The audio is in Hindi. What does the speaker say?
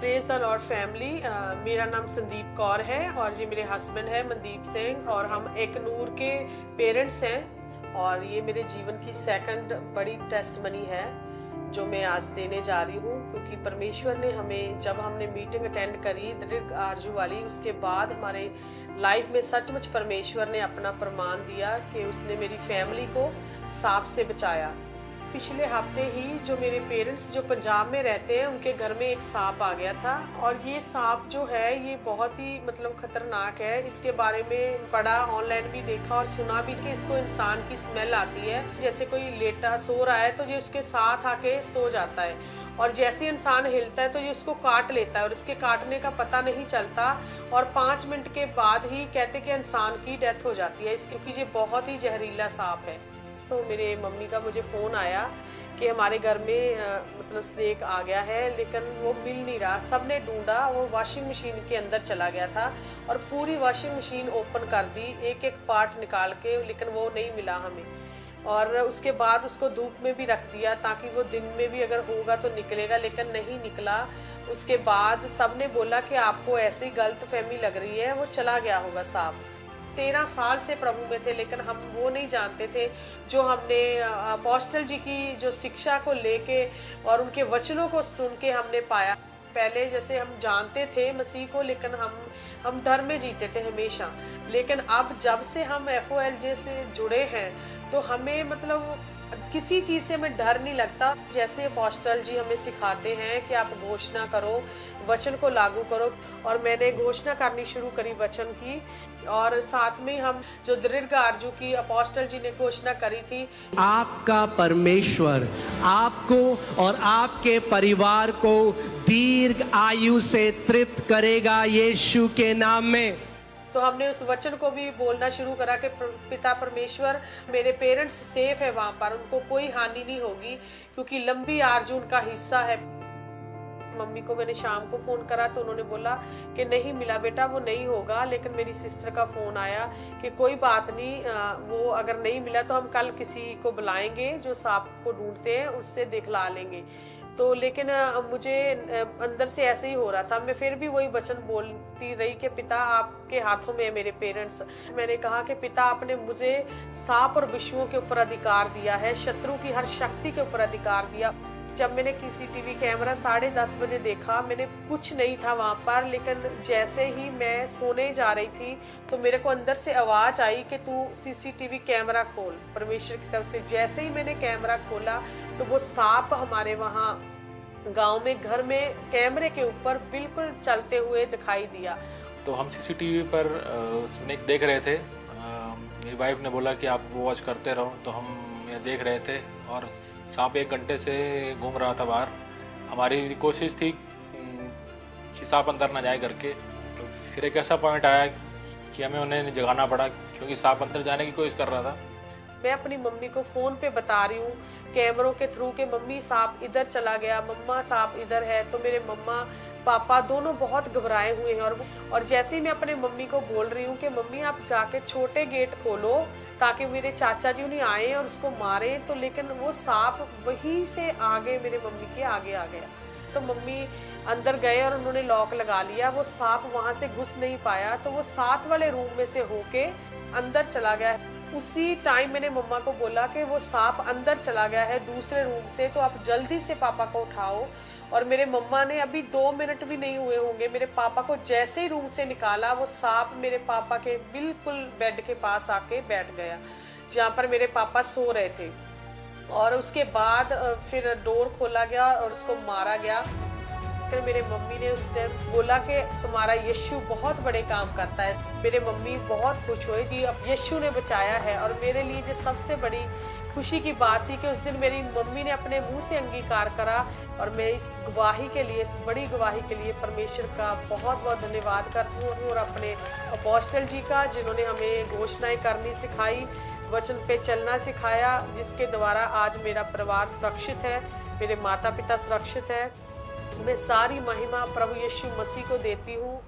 Praise the Lord family. मेरा नाम संदीप कौर है और जी मेरे हस्बैंड है मनदीप सिंह और हम एक नूर के पेरेंट्स हैं और ये मेरे जीवन की सेकंड बड़ी टेस्टमनी है जो मैं आज देने जा रही हूँ, क्योंकि परमेश्वर ने हमें जब हमने मीटिंग अटेंड करी दृढ़ आरजू वाली, उसके बाद हमारे लाइफ में सचमुच परमेश्वर ने अपना प्रमाण दिया कि उसने मेरी फैमिली को सांप से बचाया। पिछले हफ्ते ही जो मेरे पेरेंट्स जो पंजाब में रहते हैं उनके घर में एक सांप आ गया था और ये सांप जो है ये बहुत ही खतरनाक है। इसके बारे में पढ़ा, ऑनलाइन भी देखा और सुना भी कि इसको इंसान की स्मेल आती है, जैसे कोई लेटा सो रहा है तो ये उसके साथ आके सो जाता है और जैसे इंसान हिलता है तो ये उसको काट लेता है और इसके काटने का पता नहीं चलता और 5 मिनट के बाद ही कहते कि इंसान की डेथ हो जाती है, क्योंकि ये बहुत ही जहरीला सांप है। तो मेरे मम्मी का मुझे फ़ोन आया कि हमारे घर में स्नेक आ गया है, लेकिन वो मिल नहीं रहा। सब ने ढूंढा, वो वॉशिंग मशीन के अंदर चला गया था और पूरी वॉशिंग मशीन ओपन कर दी एक एक पार्ट निकाल के, लेकिन वो नहीं मिला हमें। और उसके बाद उसको धूप में भी रख दिया ताकि वो दिन में भी अगर होगा तो निकलेगा, लेकिन नहीं निकला। उसके बाद सब ने बोला कि आपको ऐसी गलतफहमी लग रही है, वो चला गया होगा सांप। 13 साल से प्रभु में थे, लेकिन हम वो नहीं जानते थे जो हमने अपोस्टल जी की जो शिक्षा को लेके और उनके वचनों को सुन के हमने पाया। पहले जैसे हम जानते थे मसीह को, लेकिन हम डर में जीते थे हमेशा, लेकिन अब जब से हम FOLJ से जुड़े हैं तो हमें किसी चीज़ से हमें डर नहीं लगता। जैसे अपोस्टल जी हमें सिखाते हैं कि आप घोषणा करो, वचन को लागू करो, और मैंने घोषणा करनी शुरू करी वचन की। और साथ में हम जो दीर्घ आरजू की अपोस्टल जी ने घोषणा करी थी, आपका परमेश्वर आपको और आपके परिवार को दीर्घ आयु से तृप्त करेगा यीशु के नाम में। तो हमने उस वचन को भी बोलना शुरू करा कि पिता परमेश्वर, मेरे पेरेंट्स सेफ है वहां पर, उनको कोई हानि नहीं होगी क्योंकि लंबी आरजू उनका हिस्सा है। मम्मी को मैंने शाम को फोन करा तो उन्होंने बोला कि नहीं मिला बेटा, वो नहीं होगा। लेकिन मेरी सिस्टर का फोन आया कि कोई बात नहीं, वो अगर नहीं मिला तो हम कल किसी को बुलाएंगे जो सांप को ढूंढते हैं, उससे दिखला लेंगे। तो लेकिन मुझे अंदर से ऐसे ही हो रहा था। मैं फिर भी वही वचन बोलती रही कि पिता आपके हाथों में है मेरे पेरेंट्स। मैंने कहा कि पिता आपने मुझे सांप और विषुओं के ऊपर अधिकार दिया है, शत्रु की हर शक्ति के ऊपर अधिकार दिया। जब मैंने CCTV कैमरा 10:30 बजे देखा, मैंने कुछ नहीं था वहाँ पर, लेकिन जैसे ही मैं सोने जा रही थी तो मेरे को अंदर से आवाज़ आई कि तू CCTV कैमरा खोल, परमेश्वर की तरफ से। जैसे ही मैंने कैमरा खोला तो वो सांप हमारे वहाँ गांव में घर में कैमरे के ऊपर बिल्कुल चलते हुए दिखाई दिया। तो हम CCTV पर स्नेक देख रहे थे। मेरी वाइफ ने बोला कि आप वॉच करते रहो, तो हम ये देख रहे थे और सांप 1 घंटे से घूम रहा था बाहर। हमारी कोशिश थी कि सांप अंदर ना जाए करके। तो फिर एक ऐसा पॉइंट आया कि हमें उन्हें जगाना पड़ा क्योंकि सांप अंदर जाने की कोशिश कर रहा था। मैं अपनी मम्मी को फोन पे बता रही हूँ कैमरों के थ्रू कि मम्मी सांप इधर चला गया, मम्मा सांप इधर है। तो मेरे मम्मा पापा दोनों बहुत घबराए हुए हैं और जैसे ही मैं अपने मम्मी को बोल रही हूँ कि मम्मी आप जाके छोटे गेट खोलो ताकि मेरे चाचा जी उन्हें आए और उसको मारे, तो लेकिन वो सांप वहीं से आगे मेरे मम्मी के आगे आ गया। तो मम्मी अंदर गए और उन्होंने लॉक लगा लिया। वो सांप वहां से घुस नहीं पाया, तो वो साथ वाले रूम में से होके अंदर चला गया। उसी टाइम मैंने मम्मा को बोला कि वो सांप अंदर चला गया है दूसरे रूम से, तो आप जल्दी से पापा को उठाओ। और मेरे मम्मा ने अभी 2 मिनट भी नहीं हुए होंगे, मेरे पापा को जैसे ही रूम से निकाला वो सांप मेरे पापा के बिल्कुल बेड के पास आके बैठ गया जहाँ पर मेरे पापा सो रहे थे। और उसके बाद फिर डोर खोला गया और उसको मारा गया। फिर मेरे मम्मी ने उस टाइम बोला कि तुम्हारा यीशु बहुत बड़े काम करता है। मेरे मम्मी बहुत खुश हुई कि अब यीशु ने बचाया है। और मेरे लिए जो सबसे बड़ी खुशी की बात थी कि उस दिन मेरी मम्मी ने अपने मुंह से अंगीकार करा। और मैं इस गवाही के लिए, इस बड़ी गवाही के लिए परमेश्वर का बहुत बहुत धन्यवाद करती हूँ और अपने अपोस्टल जी का जिन्होंने हमें घोषणाएं करनी सिखाई, वचन पे चलना सिखाया, जिसके द्वारा आज मेरा परिवार सुरक्षित है, मेरे माता पिता सुरक्षित है। मैं सारी महिमा प्रभु यीशु मसीह को देती हूँ।